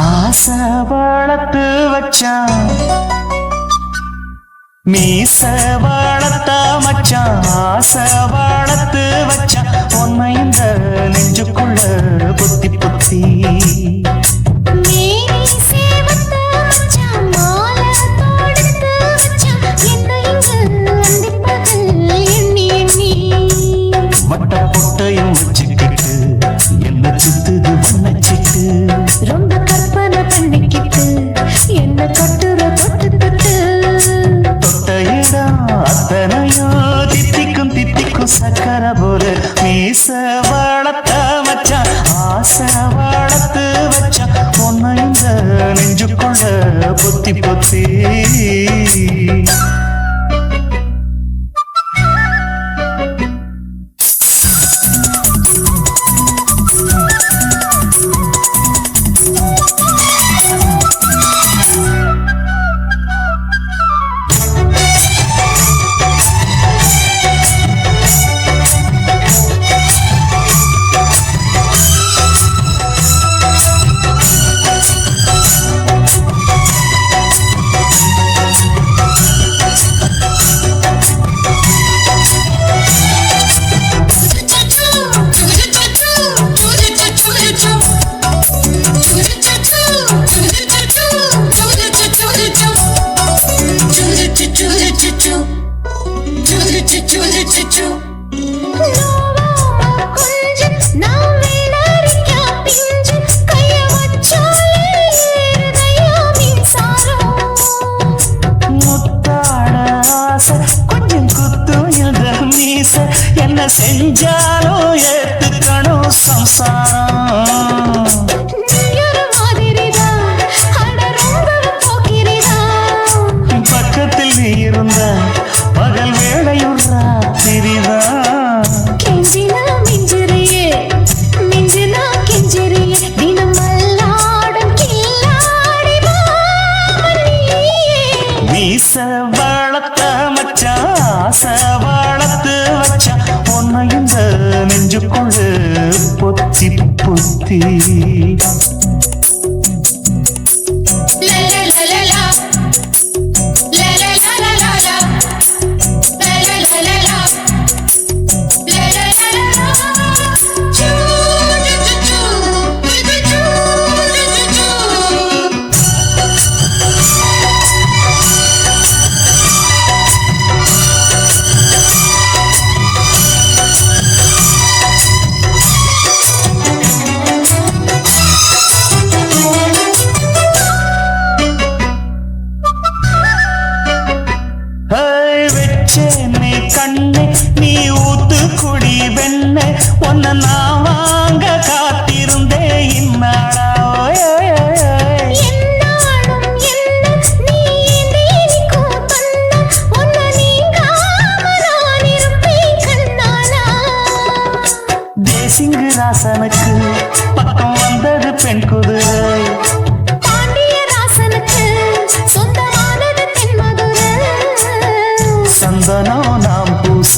ஆசை வளர்த்து வச்சான் மீச வளர்த்த மச்சான் ஆசை வளர்த்து வச்சான் உன்னை இந்த நெஞ்சுக்குள்ள புத்தி புத்தி வட்ட பொட்டையும் வச்சுக்கிட்டு என்ன சுத்துது வண்ணச்சிட்டு ரொம்ப கற்பனை பண்ணிக்கிட்டு என்ன கட்டுற தொட்டு தொட்டு தொட்ட இடம் அத்தனையோ தித்திக்கும் தித்திக்கும் சக்கர போல மீச வளர்த்த மச்சான் ஆசை வளர்த்து வச்சான் உன்னை இந்த நெஞ்சுக்குள்ள பொத்தி பொத்தி என்ன செஞ்சாலும் ஏத்துக்கணும் சம்சாரம் பக்கத்தில் நீ இருந்த பகல் வேளையும் ராத்திரிதான் கெஞ்சினா மிஞ்சிறியே மிஞ்சினா கெஞ்சிறியே தினம் மல்லாடும் கில்லாடி மீச வளர்த்த மச்சான் ஆசை வளர்த்து வச்சான் உன்னை இந்த நெஞ்சுக்குள்ள பொத்தி பொத்தி வெச்சேனே கண்ணே நீ ஊத்து குடி வெண்ணே உன்னை நான் வாங்க காத்திருந்தே இந்நாளா தேசிங்கு ராசனுக்கு பக்கம் வந்தது பெண் குதிரை சந்தனம் நாம் பூச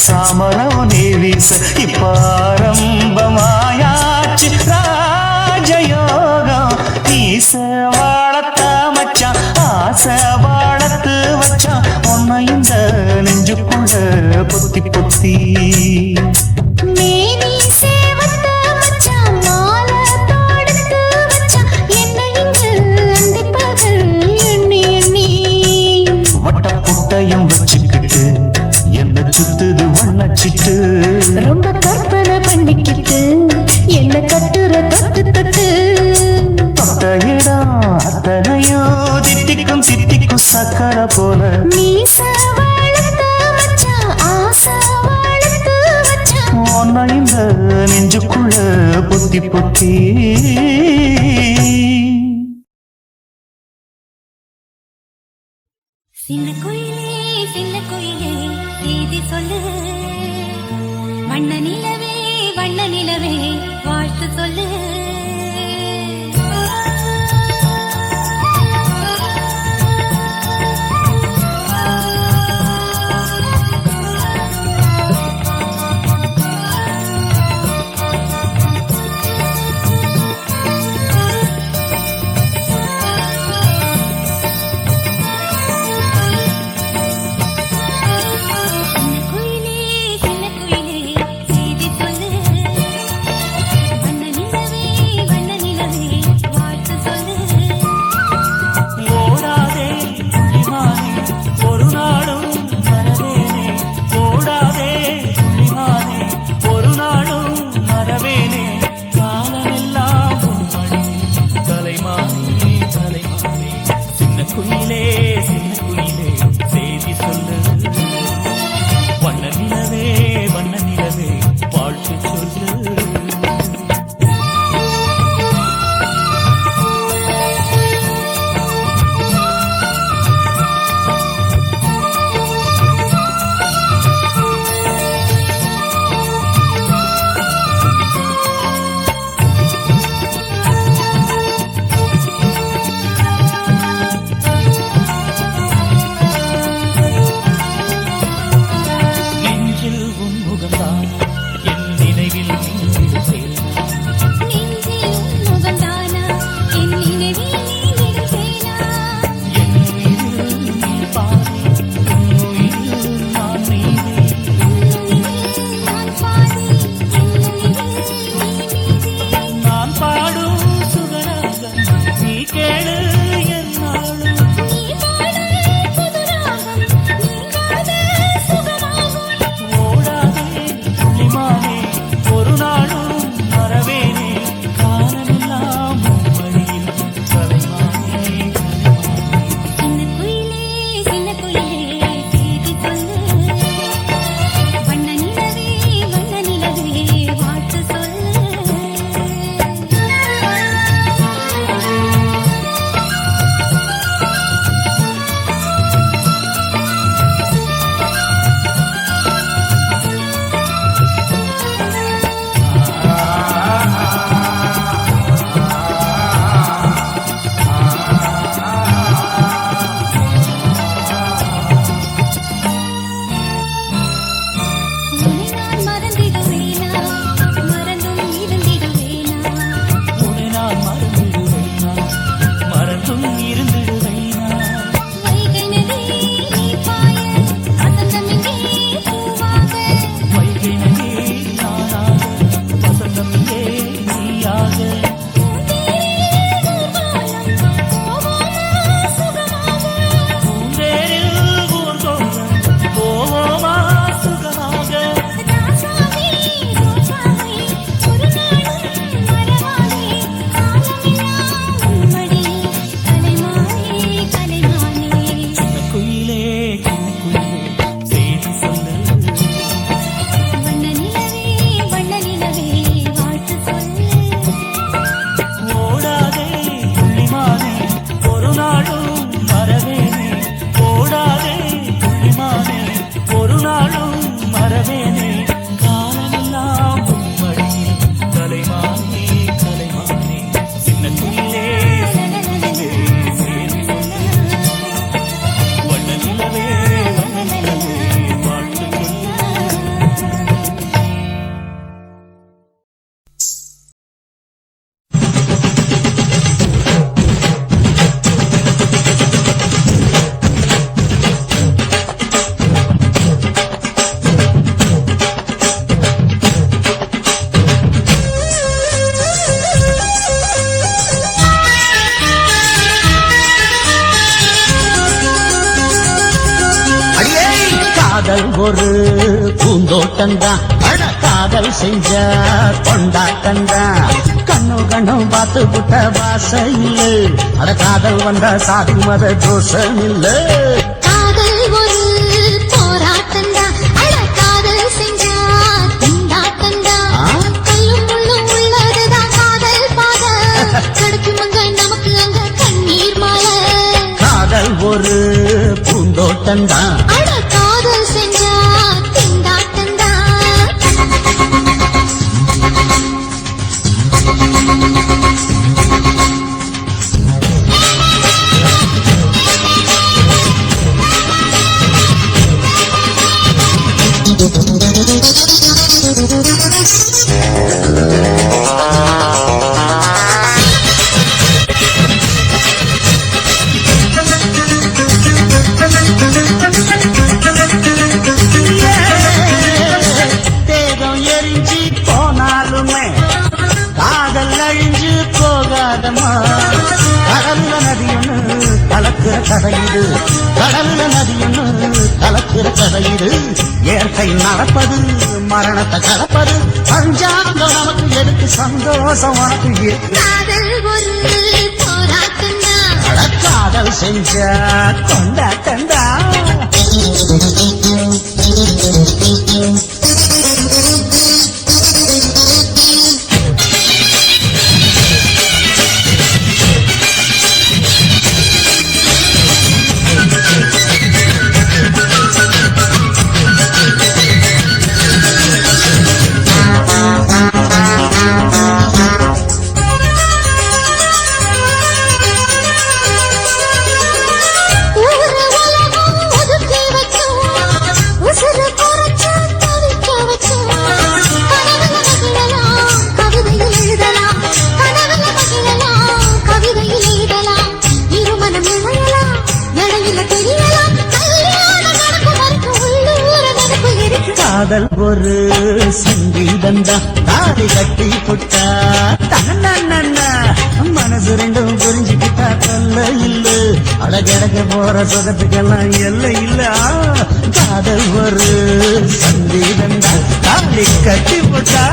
சாமரம் நீ வீச இப்ப ஆரம்பமாயாச்சு ராஜயோகம் ஈச வளர்த்த மச்சான் ஆசை வளர்த்து வச்சான் உன்னை இந்த நெஞ்சுக்குள்ள பொத்தி பொத்தி வச்சுக்கிட்டு என்ன சுத்துது வண்ணச்சிட்டு ரொம்ப கற்பனை பண்ணிக்கிட்டு என்ன கட்டுற தொட்டு தொட்டு தொட்ட இடம் அத்தனையோ தித்திக்கும் தித்திக்கும் சக்கர போல மீச வளர்த்த மச்சான் ஆசை வளர்த்து வச்சான் உன்னை இந்த நெஞ்சுக்குள்ள பொத்தி பொத்தி சின்ன குயிலே செய்தி சொல்லு வண்ண நிலவே வாழ்த்து சொல்லு காதல் ஒரு பூந்தோட்டந்தான் அட காதல் செஞ்ச கொண்டாட்டந்தான் கண்ணு கண்ணும் பார்த்து புட்ட வாசம் இல்ல அட காதல் வந்த சாதி மத தோஷம் இல்ல காதல் ஒரு போராட்டந்தா அட காதல் செஞ்சா திண்டாட்டந்தா கல்லும் முள்ளும் உள்ளதுதான் காதல் பாத கிடைக்கும் அங்க நமக்கு அங்க கண்ணீர் மாலை காதல் ஒரு பூந்தோட்டந்தான் அட காதல் செஞ்சா திண்டாட்டந்தா தேகம் எரிஞ்சு போனாலுமே காதல் அழிஞ்சு போகாதமா கடல்ல நதி ஒண்ணு கலக்கிற கதையிடு கடல்ல நதி ஒண்ணு கலக்கிற கதையிடு இயற்கை நடப்பது மரணத்தை கலப்பது பஞ்சாங்கம் நமக்கு எதுக்கு சந்தோஷம் உனக்கு இருக்கு காதல் ஒரு போராட்டந்தா அட காதல் செஞ்ச கொண்டாட்டந்தா ஊரு உலகம் ஒதுக்கி வச்சோம் உசுறு குறைச்சு தவிக்க வச்சோம் கனவுல மகிழலாம் கவிதையில் எழுதலாம் கனவுல மகிழலாம் கவிதையில் எழுதலாம் இருமனம் இணையலாம் நடையில தெரியலாம் கல்யாணம் நடக்கும் வரைக்கும் உள்ளூர நடப்பு இருக்கு காதல் ஒரு சங்கீதந்தா தாடி கட்டி புட்டா தன்னா மனசு ரெண்டும் புரிஞ்சுக்கிட்டா தொல்ல இல்ல அழகழக போற சொகத்துக்கெல்லாம் எல்லை இல்ல காதல் ஒரு சங்கீதந்தா தாடி கட்டி புட்டா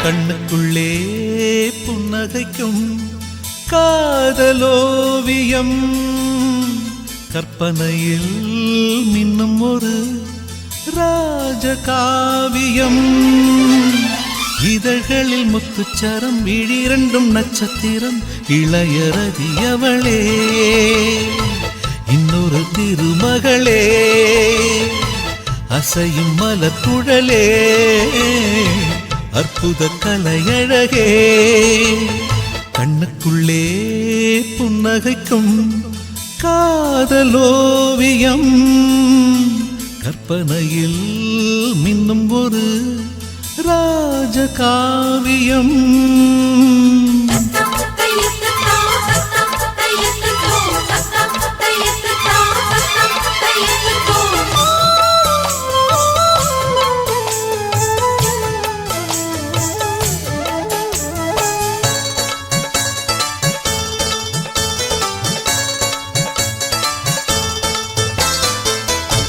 கண்ணுக்குள்ளே புன்னகைக்கும் காதலோவியம் கற்பனையில் மின்னும் ஒரு ராஜகாவியம் இதழ்களில் முத்துச்சரம் விழிரண்டும் நட்சத்திரம் இளையரதியவளே இன்னொரு திருமகளே அசையும் மலர்குழலே அற்புத கலையழகே கண்ணுக்குள்ளே புன்னகைக்கும் காதலோவியம் கற்பனையில் மின்னும் ஒரு ராஜகாவியம்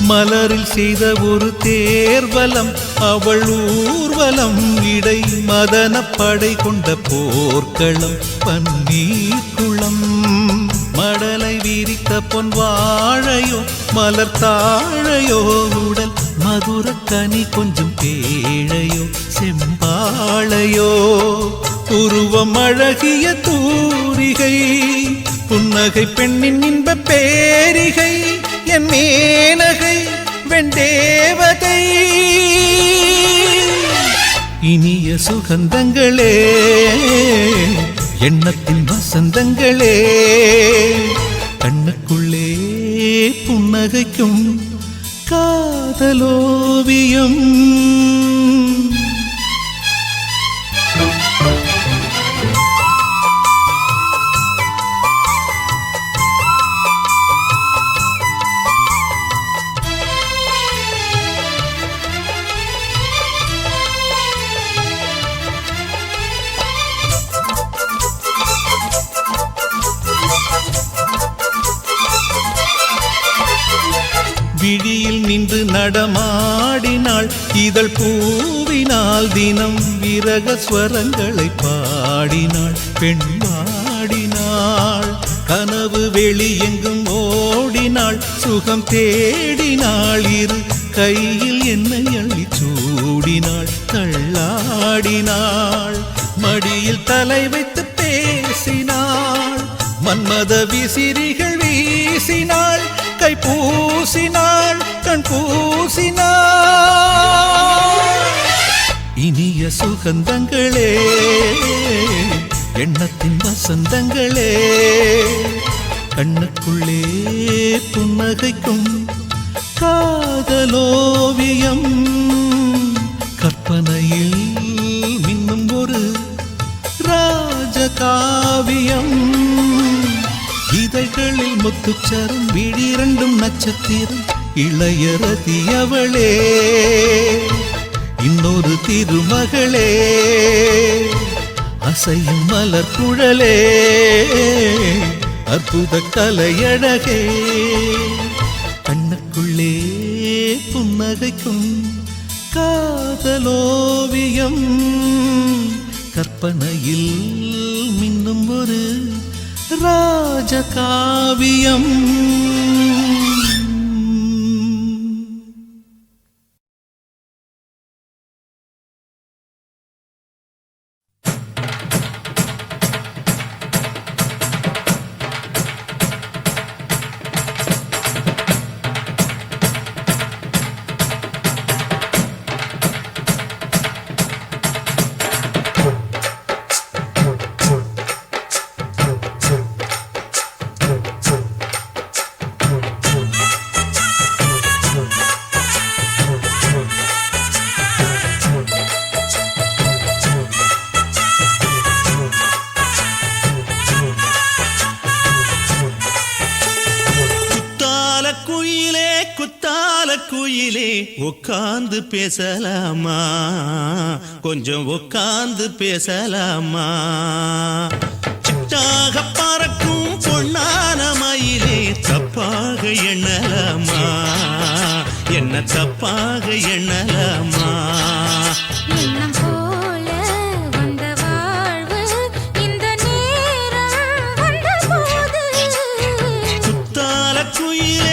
மலரில் செய்த ஒரு தேர்வலம் அவள் ஊர்வலம் இடை மதன படை கொண்ட போர்க்களம் பன்னீர் குளம் மடலை விரித்த பொன் வாழையோ மலர் தாழையோ உடல் மதுரக்கனி கொஞ்சம் பேழையோ செம்பாளையோ உருவம் அழகிய தூரிகை புன்னகை பெண்ணின் இன்ப பேரிகை என் மேனகை வெண்டேவதை இனிய சுகந்தங்களே எண்ணத்தின் வசந்தங்களே கண்ணுக்குள்ளே புன்னகைக்கும் காதலோவியம் விழியில் நின்று நடமாடினாள் இதழ் பூவினால் தினம் விரக ஸ்வரங்களை பாடினாள் பெண்மாடினாள் கனவு வெளி எங்கும் ஓடினாள் சுகம் தேடினாள் இரு கையில் என்னை அள்ளி சூடினாள் தள்ளாடினாள் மடியில் தலை வைத்து பேசினாள் மன்மத விசிறிகள் வீசினாள் கை பூசினாள் கண் பூசினாள் இனிய சுகந்தங்களே எண்ணத்தின் வசந்தங்களே கண்ணுக்குள்ளே புன்னகைக்கும் காதலோவியம் கற்பனையில் மின்னும் ஒரு ராஜகாவியம் இதழ்களில் முத்துச்சரம் விழிரண்டும் நட்சத்திரம் இளையரதி அவளே இன்னொரு திருமகளே அசையும் மலர் குழலே அற்புத கலையழகே கண்ணுக்குள்ளே புன்னகைக்கும் காதலோவியம் கற்பனையில் மின்னும் ஒரு ராஜகாவியம் குயிலே உட்கார்ந்து பேசலாமா கொஞ்சம் உட்கார்ந்து பேசலாமா சிட்டாக பறக்கும் பொன்னான மயிலே தப்பாக எண்ணலாமா என்ன தப்பாக எண்ணலாமா எண்ணம் போல வந்த வாழ்வு இந்த நேரம் வந்தபோது குத்தால குயிலே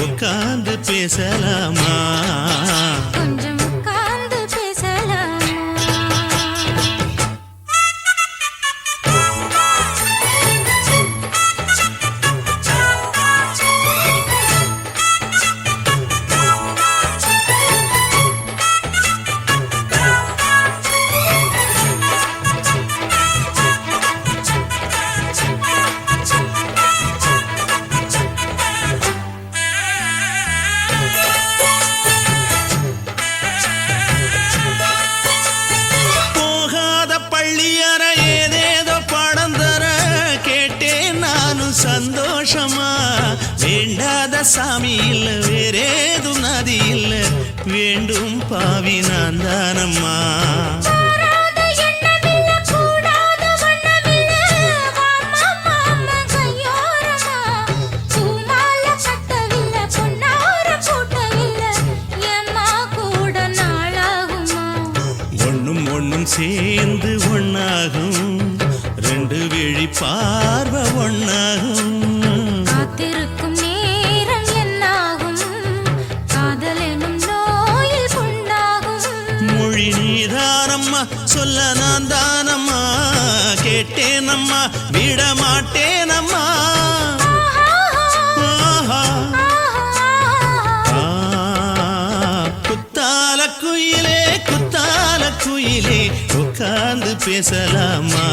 உட்கார்ந்து பேசலாமா கொஞ்சம் உட்கார்ந்து பேசலாமா சந்தோஷமா வேண்டாத சாமி இல்ல வேறேதும் நதி இல்ல வேண்டும் பாவி நான் தானம்மா ஒண்ணும் ஒண்ணும் சேர்ந்து ஒண்ணாகும் ரெண்டு விழி பார்வை ஒண்ணாகும் காத்திருக்கும் நேரம் என்னாகும் சொல்ல நான் தானம்மா கேட்டேனம்மா விட மாட்டேனம்மா ஆஹா. குத்தால குயிலே உட்கார்ந்து பேசலாமா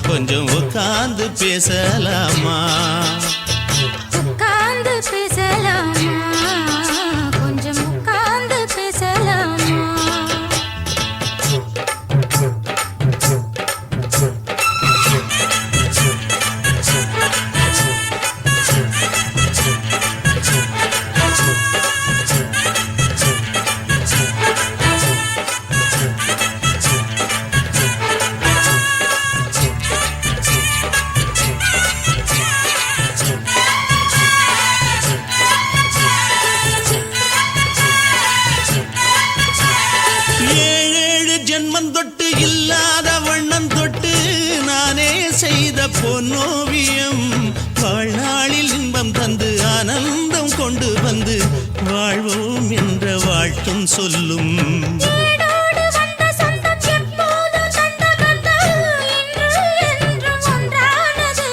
கொஞ்சம் உட்கார்ந்து பேசலாமா உட்கார்ந்து பேசலாமா கொஞ்சம் உட்கார்ந்து பேசலாமா ஜென்மந்தொட்டு இல்லாத வண்ணம் தொட்டு நானே செய்த பொன்னோவியம் வாழ்நாளில் இன்பம் தந்து ஆனந்தம் கொண்டு வந்து வாழ்வோம் என்ற வாழ்த்தும் சொல்லும் ஏடோடு வந்த சொந்தம் எப்போதும் தந்த பந்தம் இன்று என்றும் ஒன்றானது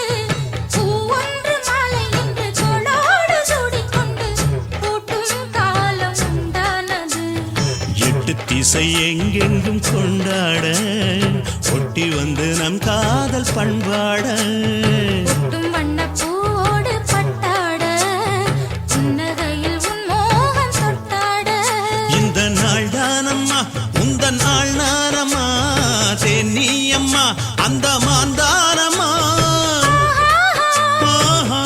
பூ ஒன்று மாலை என்று தோளோடு சூடிக்கொண்டு பூட்டும் காலம் உண்டானது எட்டு திசை எங்கெங்கும் கொண்டாட ஒட்டி வந்து நம் காதல் பண்பாட ஒட்டும் வண்ணப் பூவோடு பட்டாட புன்னகையில் உன் மோகம் தொட்டாட இந்த நாள் தானம்மா உந்த நாள் நானம்மா தென்னியம்மா அந்த மாந்தானம்மா ஆஹா.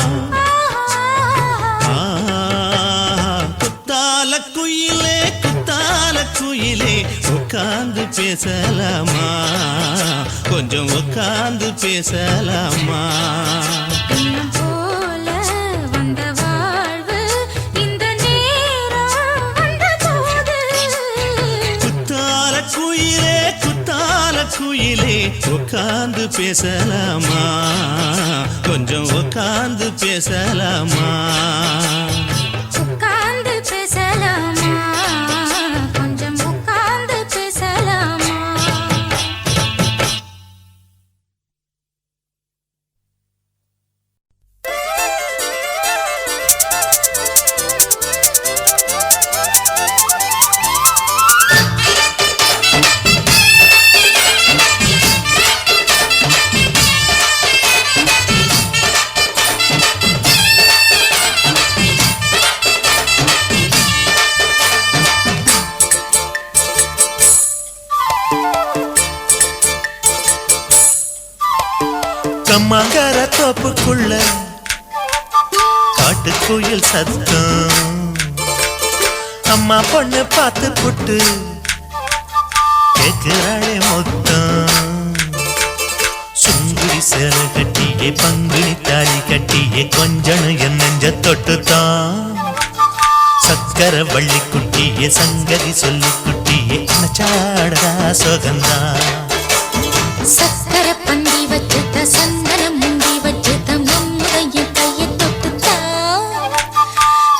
குத்தால குயிலே உட்கார்ந்து பேசலாமா கொஞ்சம் உட்கார்ந்து பேசலாமா எண்ணம் போல வந்த வாழ்வு இந்த நேரம் வந்தபோது குத்தால குயிலே உட்கார்ந்து பேசலாமா கொஞ்சம் உட்கார்ந்து பேசலாமா உட்கார்ந்து பேசலாமா கொஞ்சம் உட்கார்ந்து பேசலாமா கம்மாங்கர தோப்புக்குள்ள காட்டுக்குயில் சத்தம் அம்மா பொண்ணு பார்த்து புட்டு கேட்கிறாளே மொத்தம் சுங்குடி சேலை கட்டியே பங்குனி தாலி கட்டியே கொஞ்சனு என் நெஞ்ச தொட்டுத்தான் சக்கர வள்ளி குட்டியே சங்கதி சொல்லி குட்டியே நச்சாடா சொகந்தான் சக்கர பந்தி வச்சுட்ட சந்தனம் முந்தி வச்சுட்ட மம்முடைய கையை தொட்டுத்தா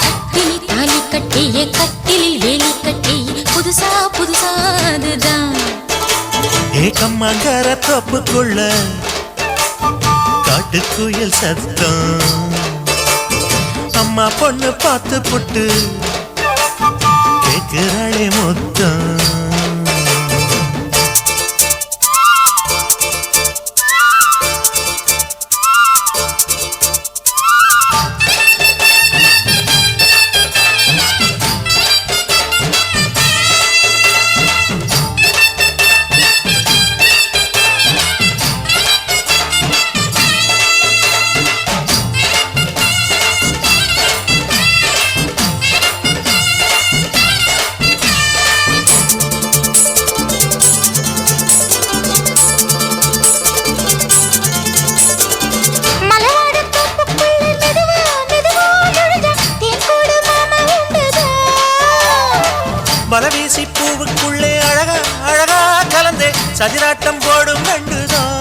கட்டிலி தாலி கட்டியே கட்டிலில் வேலி கட்டியே புதுசா அதுதான் ஏகம்மாங்கர தோப்புக்குள்ள காட்டுக்குயில் சத்தம் அம்மா பொண்ணு பார்த்து புட்டு கேட்கிறாளே மொத்தம் பலவீசி பூவுக்குள்ளே அழகா அழகா கலந்தே சதிராட்டம் போடும் ரெண்டுதான்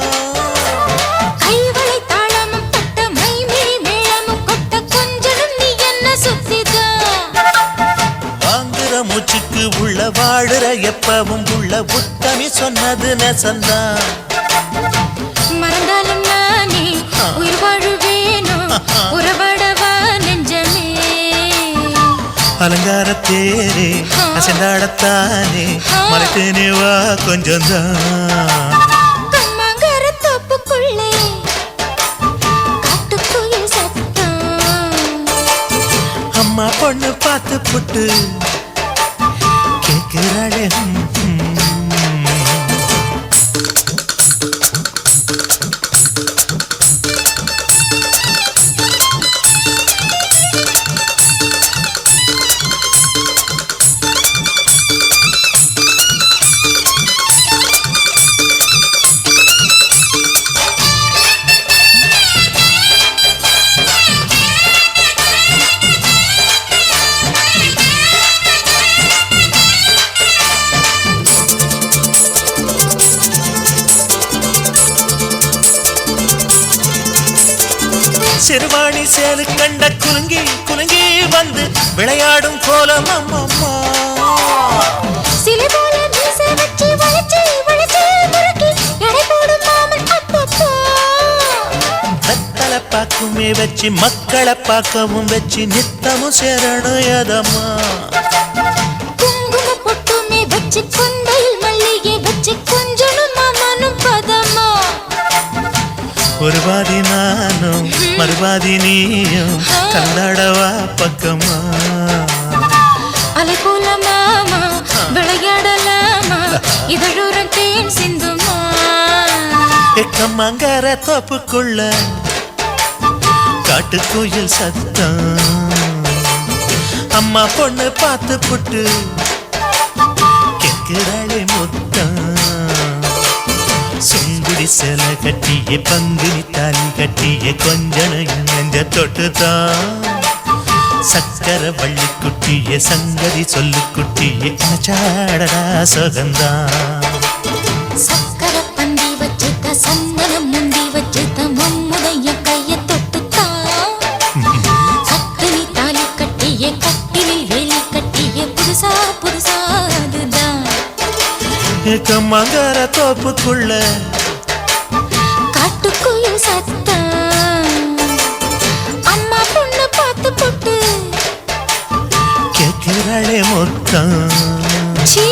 கைவளை தாளமும் தட்ட மைமிழி மேளமும் கொட்ட கொஞ்சம் நீ என்ன சுத்திதான் வாங்குற மூச்சுக்கு உள்ள வாழுற எப்பவும் உள்ள உத்தமி சொன்ன அது நெசந்தான். மறந்தாலும் நானே உயிர் வாழுவேனோ உறவாடவா நெஞ்சமே. அலங்கார தேரே அசைந்தாடத்தானே மறைத்தேனே வா கொஞ்சம்தான். கம்மாங்கர தோப்புக்குள்ளே காட்டுக்குயில் சத்தம். அம்மா பொண்ணு பார்த்து புட்டு கேட்கிறாளே. சிறுவாணி சேரு கண்ட குலுங்கி குலுங்கி வந்து விளையாடும் கோலம் அம்மம்மா. சிலை போல மீச வச்சு வளைச்சு வளைச்சு முறுக்கி எடை போடும் மாமன் அப்பப்பா. வெத்தலை பாக்குமே வச்சு மக்களை பார்க்கவும் வச்சு நித்தமும் சேரணும் எதம்மா. குங்கும பொட்டுமே வச்சு கொண்டையில் மல்லிகை வச்சு கொஞ்சனும் மாமனும் பதமா. ஒரு பாதி நானும் மறுபாதி நீயும் கல்லாடவா பக்கமா. அலை போல மாமா விளையாடலாமா இதழூரம் தேன் சிந்துமா. எக்கம்மாங்கர தோப்புக்குள்ள காட்டுக்குயில் சத்தம். அம்மா பொண்ணு பார்த்து புட்டு கேட்கிறாளே முத்தம். சுங்குடி சேல கட்டிய பங்குனி தாலி கட்டிய கொஞ்சனையும் நெஞ்ச தொட்டுதான். சக்கர வள்ளி குட்டிய சங்கதி சொல்லு குட்டிய அச்சாடடா சுகந்தான். சக்கர பந்தி வச்சுட்ட சந்தனம் முந்தி வச்சுட்ட மம்முடைய கைய தொட்டுத்தான். கட்டினி தாலி கட்டிய கட்டிலில் வேலி கட்டிய புதுசா புதுசா அதுதான். எக்கம்மாங்கர தோப்புக்குள்ள காட்டுக்குயில் சத்தம். அம்மா பொண்ணு பார்த்து போட்டு கேட்கிறாளே மொத்தம். சீ.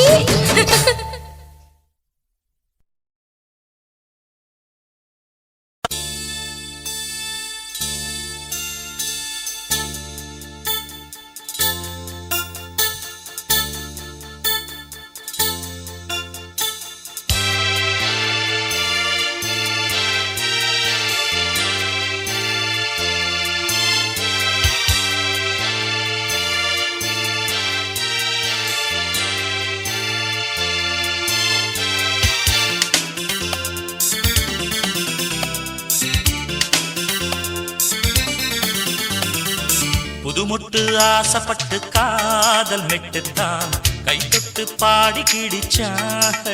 புதுமுட்டு ஆசைப்பட்டு காதல் மெட்டுத்தான் கை தொட்டு பாடி கிடிச்சான்.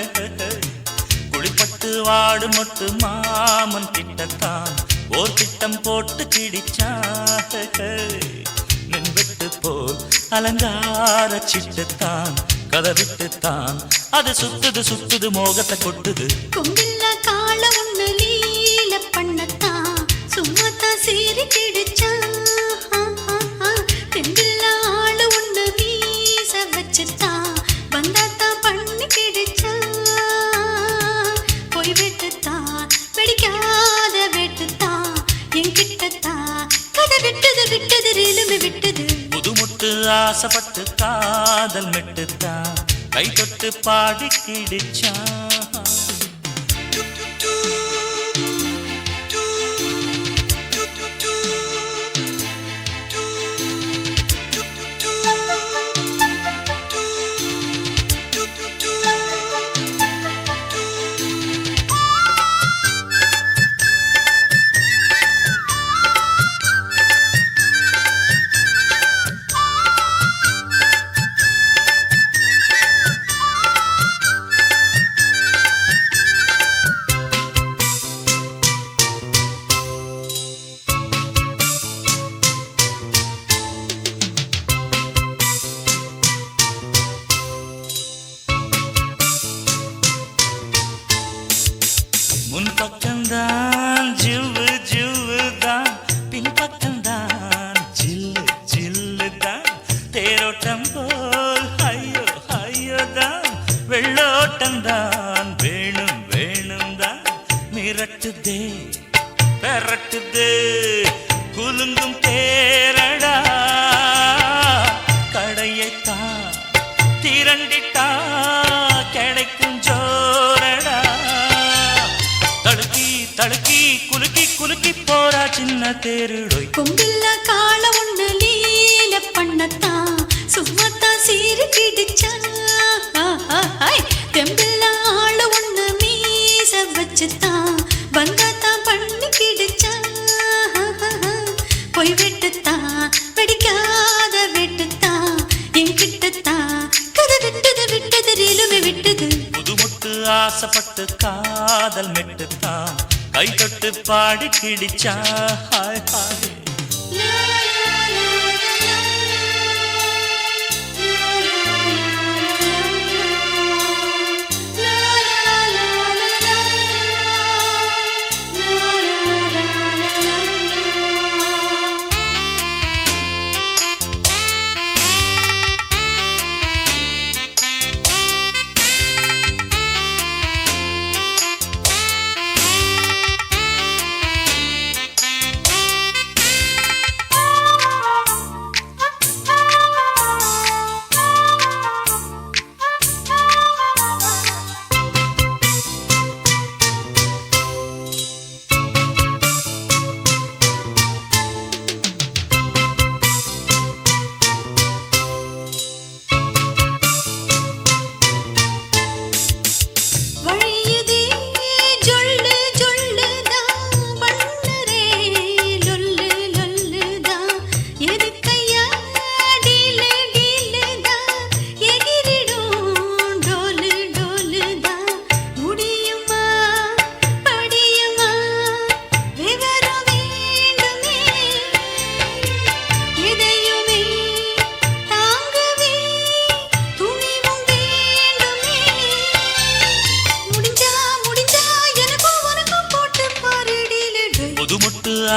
குளிப்பட்டு வாடு மொட்டு மாமன் கிட்டத்தான் ஓர் திட்டம் போட்டு கிடிச்சான். நின்விட்டு போல் அலங்கார சிட்டுத்தான் கதை விட்டுத்தான் அது சுத்துது சுத்துது மோகத்தை கொட்டுது. கொம்பில்ல கால ஒண்ணு லீல பண்ணத்தான் சும்மாத்தான் சீறி கிடிச்சா. தெம்பில்ல ஆளு ஒண்ணு வீச வச்சுத்தான் வந்தாத்தான் பண்ணி கிடிச்சா. போய் வெட்டுத்தான் வெடிக்காத வெட்டுத்தான் என்கிட்டத்தான் கதை விட்டது விட்டது ரீலுமே விட்டது. புதுமுட்டு ஆசைப்பட்டு காதல் மெட்டுத்தான் கை தொட்டு பாடி கிடிச்சான். குலுங்கும் தேரடா கடையைத்தான் திரண்டிட்டா கிடைக்கும் ஜோரடா தடுக்கி தடுக்கி குலுக்கி குலுக்கி போறா சின்ன தேருடோய் கொம்பில்ல கால ஒண்ணு லீல பண்ணத்தான் சும்மாத்தான் சீரி கிடிச்சா தெம்பில்ல ஆளு ஒண்ணு மீச வச்சுத்தான் வந்தாத்தான் பண்ணி கிடிச்சா பொய் வெட்டுத்தான் வெடிக்காத வெட்டுத்தான் என்கிட்டத்தான் கதை விட்டது விட்டது ரீலுமே விட்டது புதுமுட்டு ஆசைப்பட்டு காதல் மெட்டுத்தான் கை தொட்டு பாடி கிடிச்சா ஹாய் ஹாய்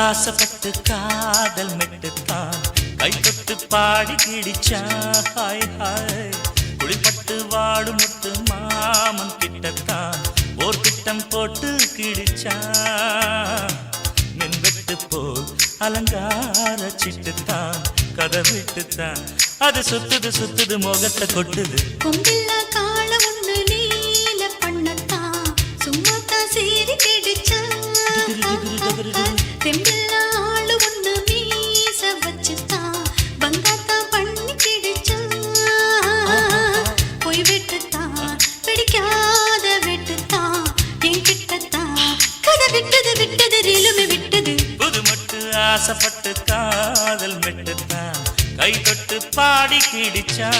ஆசைப்பட்டு காதல் மெட்டுத்தான் கை தொட்டு பாடி கிடிச்சா ஹாய் ஹாய் குளிப்பட்டு வாடும் முத்து மாமன் கிட்டத்தான் ஓர் திட்டம் போட்டு கிடிச்சா மென்வெட்டு போல் அலங்கார சிட்டுத்தான் கதை விட்டுத்தான் அது சுத்துது சுத்துது முகத்தை கொட்டுது கொம்பில்ல கால ஒண்ணு லீல பண்ணத்தான் சும்மாத்தான் சீரி கிடிச்சா தெம்பில்ல ஆளு ஒண்ணு மீச வச்சுத்தான் வந்தாத்தான் பண்ணி கிடிச்சா பொய் வெட்டுத்தான் பிடிக்காத வெட்டுத்தான் என்கிட்டத்தான் கதை விட்டது விட்டது ரீலுமே விட்டது புது மட்டு ஆசைப்பட்டு காதல் மெட்டுத்தான் கை தொட்டு பாடி கிடிச்சா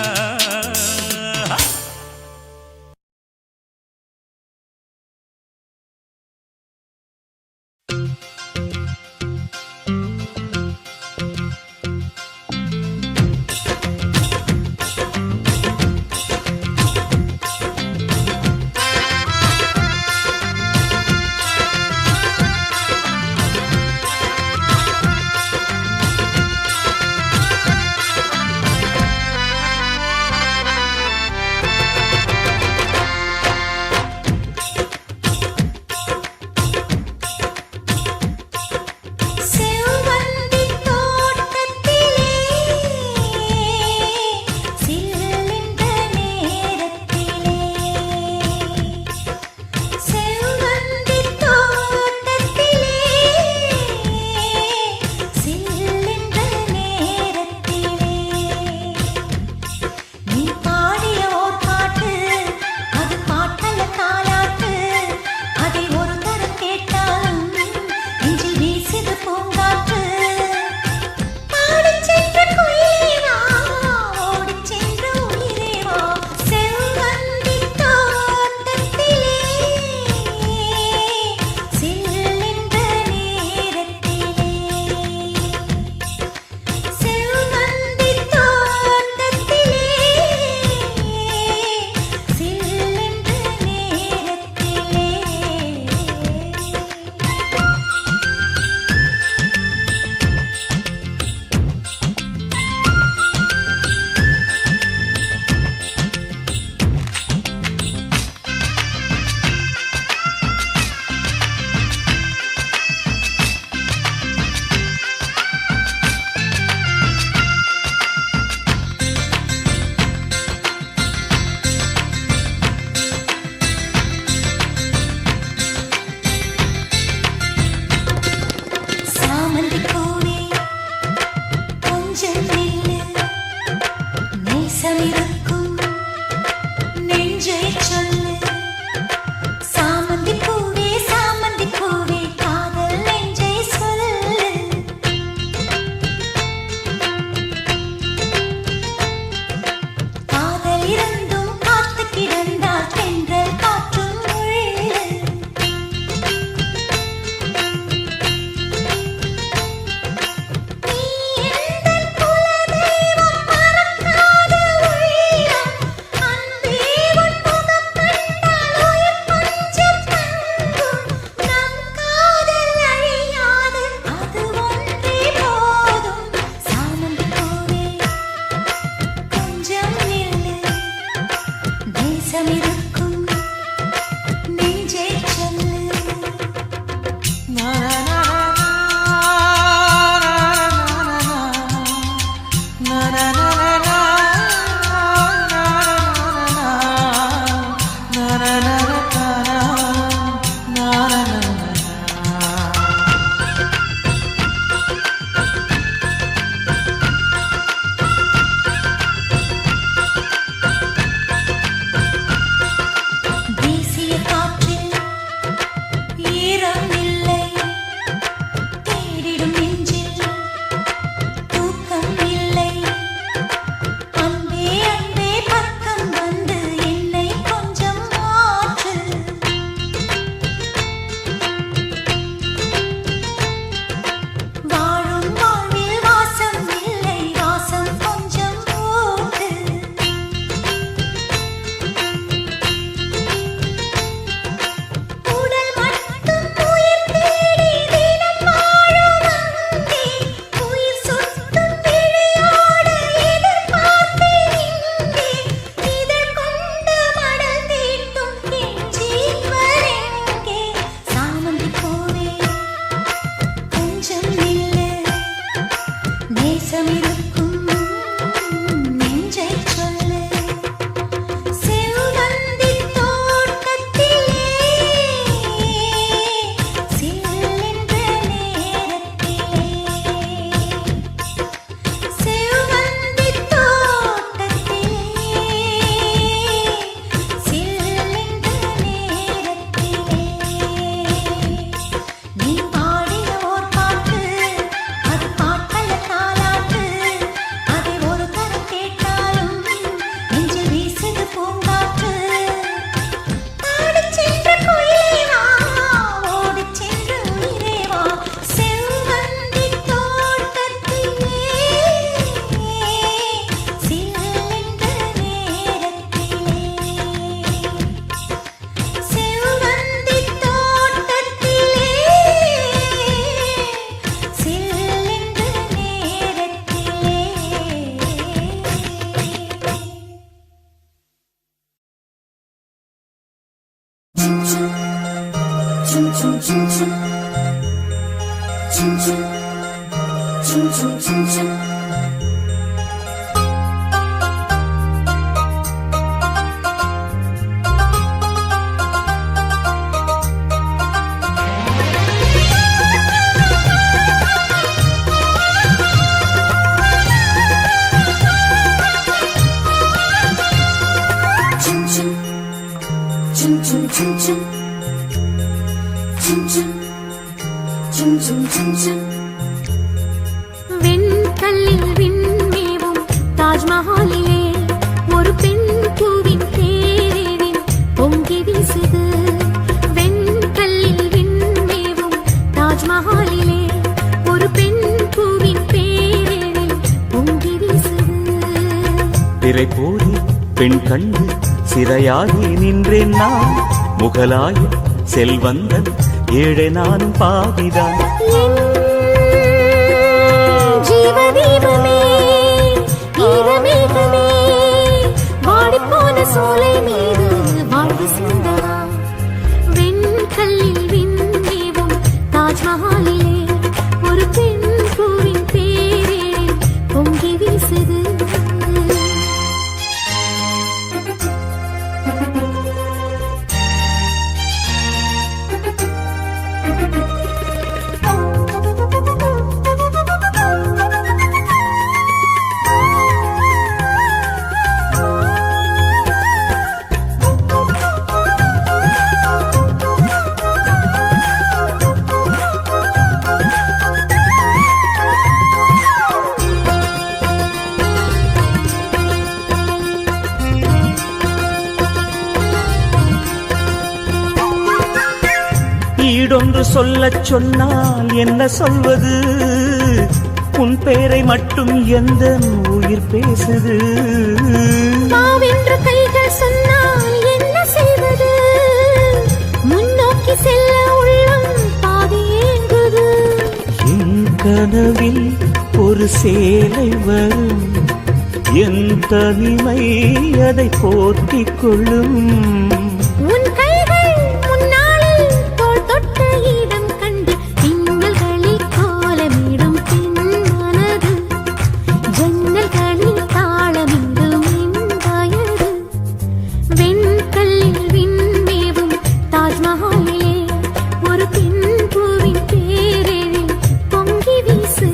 வெண்கல்லில் விண்மேவும் தாஜ்மஹாலிலே ஒரு பெண் பூவின் தேரில் பொங்கி வீசுது. வெண்கல்லில் விண்மேவும் தாஜ்மஹாலிலே ஒரு பெண் பூவின் பேரில் பொங்கி வீசுது. திரை போரி பெண் கண்டு சிறையாகி நின்றேன் நான், முகலாய செல்வந்தன் ஏழை நானும் பாவிதான். ஜீவதீபமே ஈரமேகமே வாடிப்போன சோலை மீது வாழ்வு சிந்தவா. வெண்கல்லில் விண்மேவும் தாஜ்மஹாலிலே ஒரு பெண் பூவின் பேரில் பொங்கி வீசுது. ஈடொன்று சொல்லச் சொன்னால் என்ன சொல்வது, உன் பேரை மட்டும் எந்த உயிர் பேசுது. மாவென்று கைகள் சொன்னால் என்ன செய்வது, முன்னோக்கி செல்ல உள்ளம் பாதி ஏங்குது. என் கனவில் ஒரு சேலை வரும், என் தனிமை அதை போர்த்திக் கொள்ளும். உன் கைகள் முன்னாளில் தோள் தொட்ட இடம் கண்டு திங்கள்களில் கோலமிடும் பெண் மனது, ஜன்னல்களில் தாளமிடும் என் வயது. வெண்கல்லில் விண்மேவும் தாஜ்மஹாலிலே ஒரு பெண் பூவின் பேரில் பொங்கி வீசுது.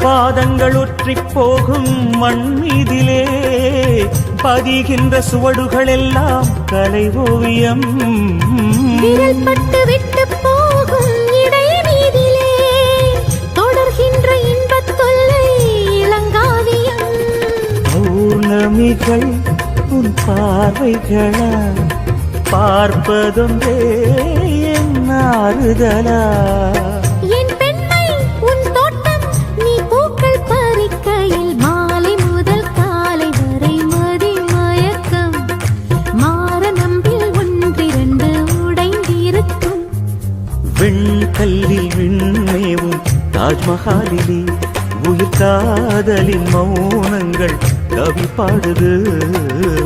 பாதங்கள் ஒற்றிப் போகும் மண் மீதிலே பதிகின்ற சுவடுகள் எல்லாம் கலை ஓவியம். விரல் பட்டு விட்டு போகும் இடை மீதிலே தொடர்கின்ற இன்பத் தொல்லை இளங்காவியம். பௌர்ணமிகள் உன் பார்வைகளா, பார்ப்பதொன்றே என் ஆறுதலா. என் பெண்மை உன் தோட்டம், நீ பூக்கள் பறிக்கையில் மாலை முதல் காலை வரை மதி மயக்கம். மாற நம்பில் ஒன்றிரண்டு உடைந்திருக்கும். வெண்கல்லில் விண்மேவும் தாஜ்மஹாலிலே உயிர் காதலின் மௌனங்கள் கவி பாடுது.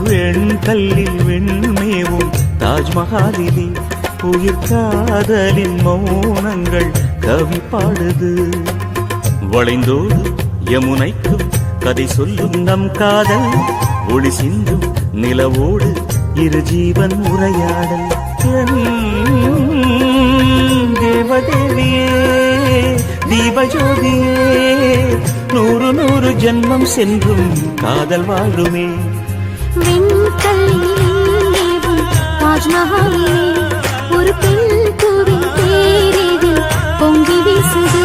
வெண்கல்லில் விண்மேவும் தாஜ்மஹாலிலே உயிர் காதலின் மௌனங்கள் கவி பாடுது. வளைந்தோடு யமுனைக்கும் கதை சொல்லும் நம் காதல், ஒளி சிந்தும் நிலவோடு இரு ஜீவன் உரையாடல். தேவதேவியே தீபஜோதியே, நூறு நூறு ஜென்மம் சென்றும் காதல் வாழுமே. வெண்கல்லில் விண்மேவும் தாஜ்மஹாலிலே ஒரு பெண் பூவின் பேரில் பொங்கி வீசுது.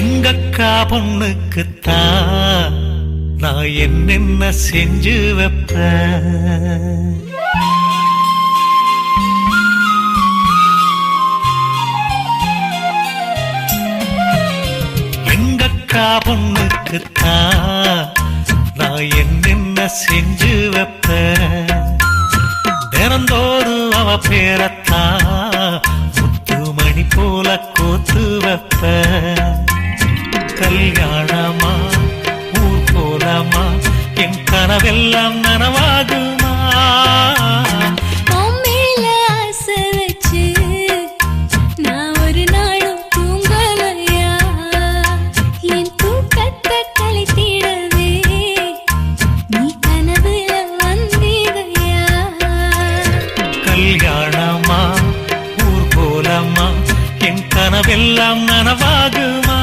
எங்கக்கா பொண்ணுக்குத்தான் நான் என்னென்ன செஞ்சு வைப்பேன். எங்கக்கா பொண்ணுக்குத்தான் நான் என்னென்ன செஞ்சு வைப்பேன். தினந்தோறும் அவ பேரத்தான் முத்துமணி போல கோத்து வைப்பேன். கல்யாணமா ஊர் போலமா என் கனவெல்லாம் நனவாகுமா? உன் மேல ஆசை வச்சு நான் ஒரு நாளும் தூங்கலையா? என் தூக்கத்தை கலைத்திடவே நீ கனவுல வந்தீதையா? கல்யாணமா ஊர் போலமா என் கனவெல்லாம் நனவாகுமா?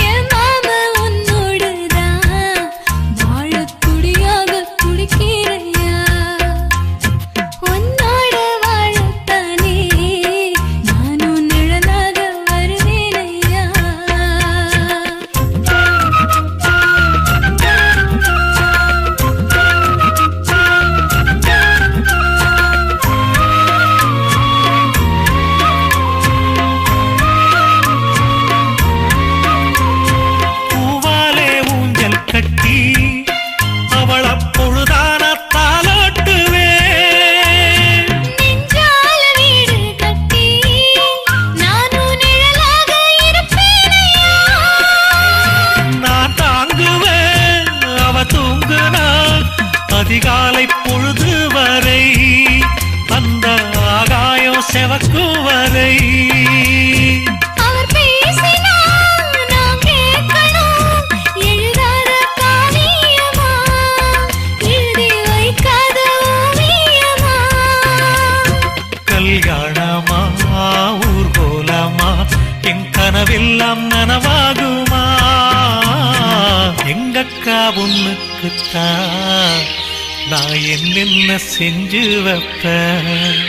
என் மாமா உன்னோடுதான் வாழத் துடியாக துடிக்கிறையா? உன்னோட வாழத்தானே நானும் நிழலாக வருவேனையா? பூவாலே ஊஞ்சல் கட்டி அவள் அப்பொழுதான தாலாட்டுவேன். நெஞ்சால வீடு கட்டி நானும் நிழலாக இருப்பேனையா? நான் தாங்குவேன் அவ தூங்குனாள் அதிகாலை பொழுது வரை அந்த ஆகாயம் செவக்கும் வரை. அவர் பேசினால் நான் கேட்கணும். எழுதாத காவியமா? எழுதி வைக்காத ஓவியமா? கல்யாணமா ஊர் போலமா என் கனவெல்லாம் நனவாகுமா? எங்கக்கா பொண்ணுக்குத்தான் நான் என்னென்ன செஞ்சு வைப்பேன்.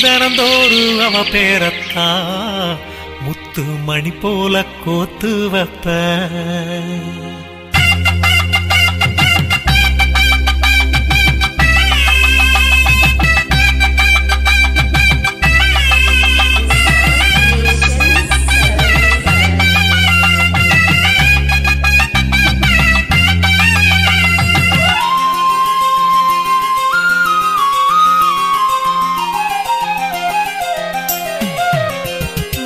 தினந்தோறும் அவ பேரத்தான் முத்து மணி போல கோத்து வைப்பேன்.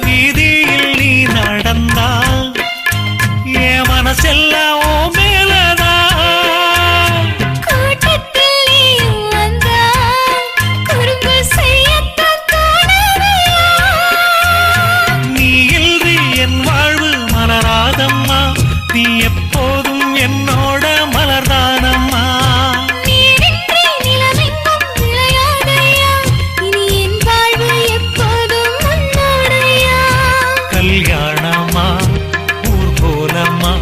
வீதியில் நீ நடந்தால் என் மனசெல்லாம் ஓ மேலதான். கூட்டத்தில் நீயும் வந்தால் குறும்பு செய்யத்தான் தோணுதையா? நீ இன்றி என் வாழ்வு மலராதம்மா, நீ எப்போதும் என்னோட மலர்தானம்மா. நீரின்றி நிலவெங்கும் விளையாதையா? இனி என் வாழ்வு எப்போதும் உன்னோடையா? கல்யாணமா ஊர் போலம்மா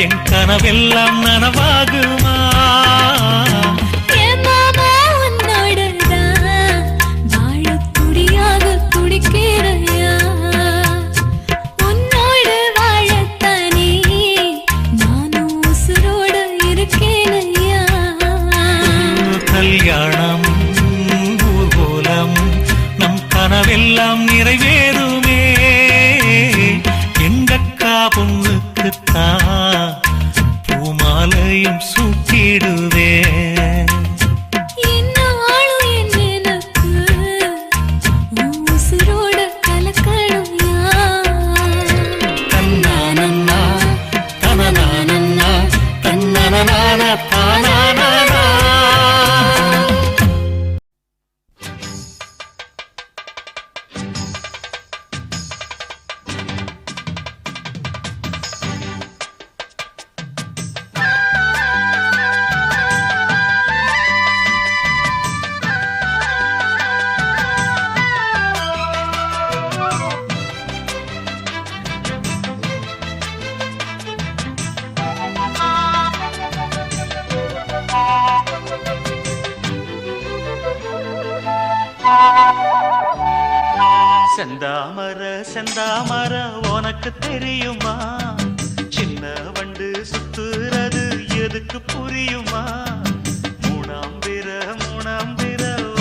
என் கனவெல்லாம் நனவாகுமா? என் மாமா உன்னோடுதான் வாழத் துடியாக துடிக்கிறையா? உன்னோடு வாழத்தானே நானும் உசுரோடு இருக்கேனையா? கல்யாணம் ஊர் போலம் நம் கனவெல்லாம் நிறைவேறுமே. எங்கக்கா பொண்ணுக்குத்தான் பூமாலையும் சூட்டி செந்தாமர செந்தாமர உனக்கு தெரியுமா சின்ன வண்டு சுத்துறது எதுக்கு புரியுமா மூணாம் பிற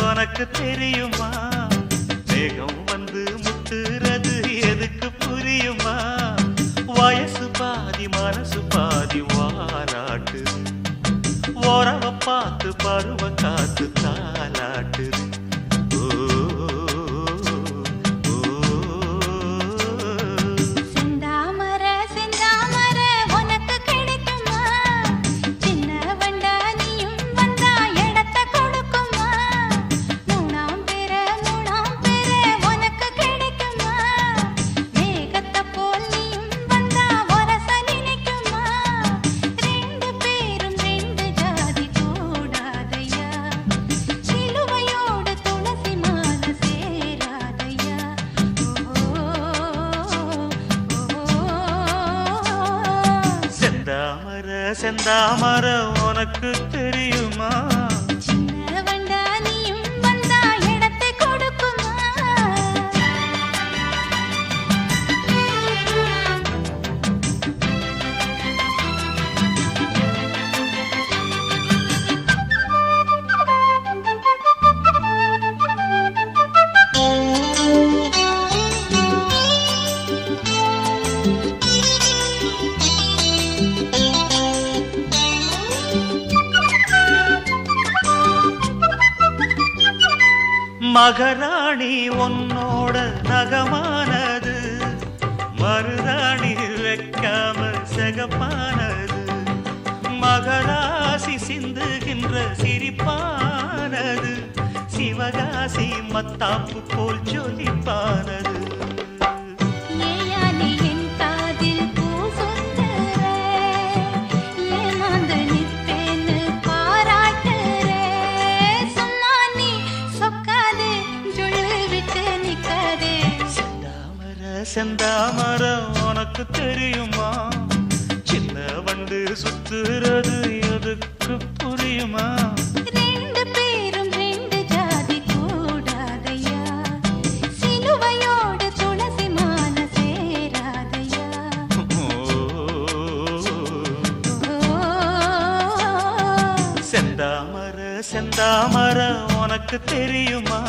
உனக்கு தெரியுமா வேகம் வந்து முத்துறது எதுக்கு புரியுமா வயசு பாதி மனசு பாதி வாராட்டு ஓரவ பார்த்து பருவ காத்து தாலாட்டுது செந்தாமர உனக்கு தெரியுமா சின்ன வண்டா நீயும் வந்தா இடத்தை கொடுக்குமா மகராணி உன்னோட நகமானது மருதாணி வைக்காம செகப்பானது மகராசி சிந்துகின்ற சிரிப்பானது சிவகாசி மத்தாப்பு போல் ஜொலிப்பானது செந்தாமர உனக்கு தெரியுமா சின்ன வண்டு சுத்துறது எதுக்கு புரியுமா ரெண்டு பேரும் ரெண்டு ஜாதி கூடாதையா சிலுவையோடு துளசி மால சேராதையா செந்தாமர செந்தாமர உனக்கு தெரியுமா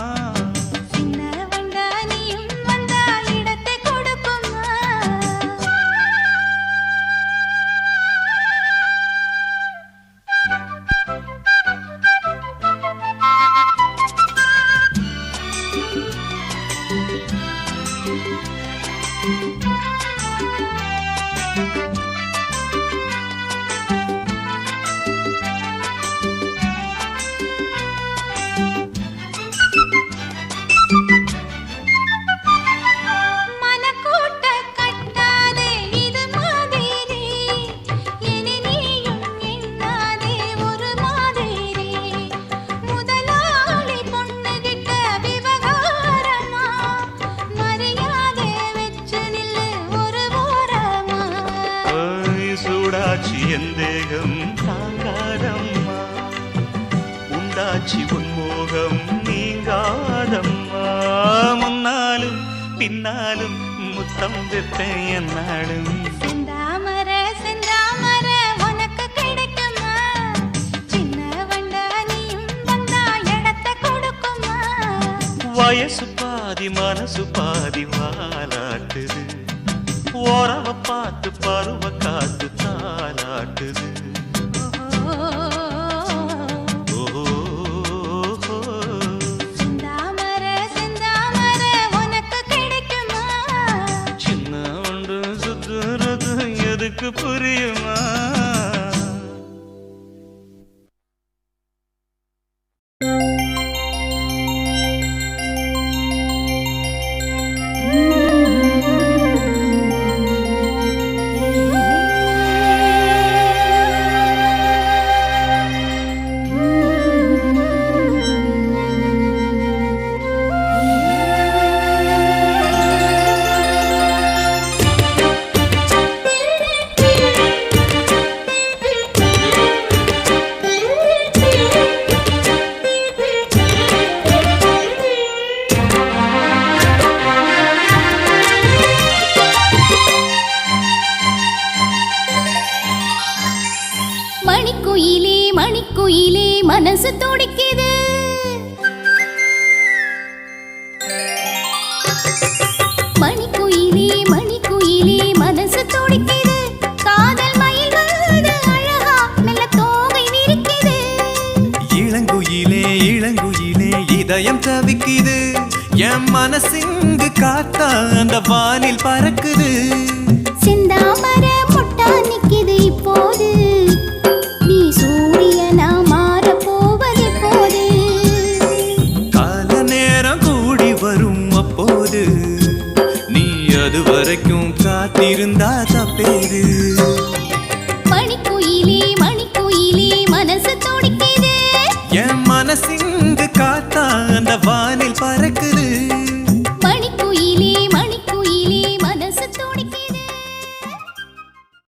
எந்தேகம் தாங்காதம்மா உண்டாச்சி உன்மோகம் நீங்காதம்மா முன்னாலும் பின்னாலும் முத்தம் வைப்பேன் என்னாலும் செந்தாமர செந்தாமர உனக்கு கிடைக்குமா சின்ன வண்டா நீயும் வந்தா இடத்தை கொடுக்குமா வயசு பாதி மனசு பாதி வாலாட்டுது ஓரவ பார்த்து பருவ காத்து தாலாட்டுது செந்தாமர செந்தாமர உனக்கு கிடைக்குமா சின்ன ஒன்று சுத்துறது எதுக்கு புரியுமா மனசு துடிக்குது. மணிக்குயிலே மணிக்குயிலே மனசு துடிக்குது. காதல் மயில் வருது அழகா மெல்ல தோகை விரிக்குது. இளங்குயிலே இளங்குயிலே இதயம் தவிக்குது. என் மனசிங்கு காத்தா அந்த வானில் பறக்குது. செந்தாமர முட்டா நிக்குது இப்போது. நீ சூரியனா மாற போவது போது. கால நேரம் கூடி வரும் அப்போது நீ அது வரைக்கும் காத்திருந்தா தப்பேது. மணிக்குயிலே மணிக்குயிலே மனசு துடிக்குது. என் மனசிங்கு காத்தா அந்த வானில் பறக்குது.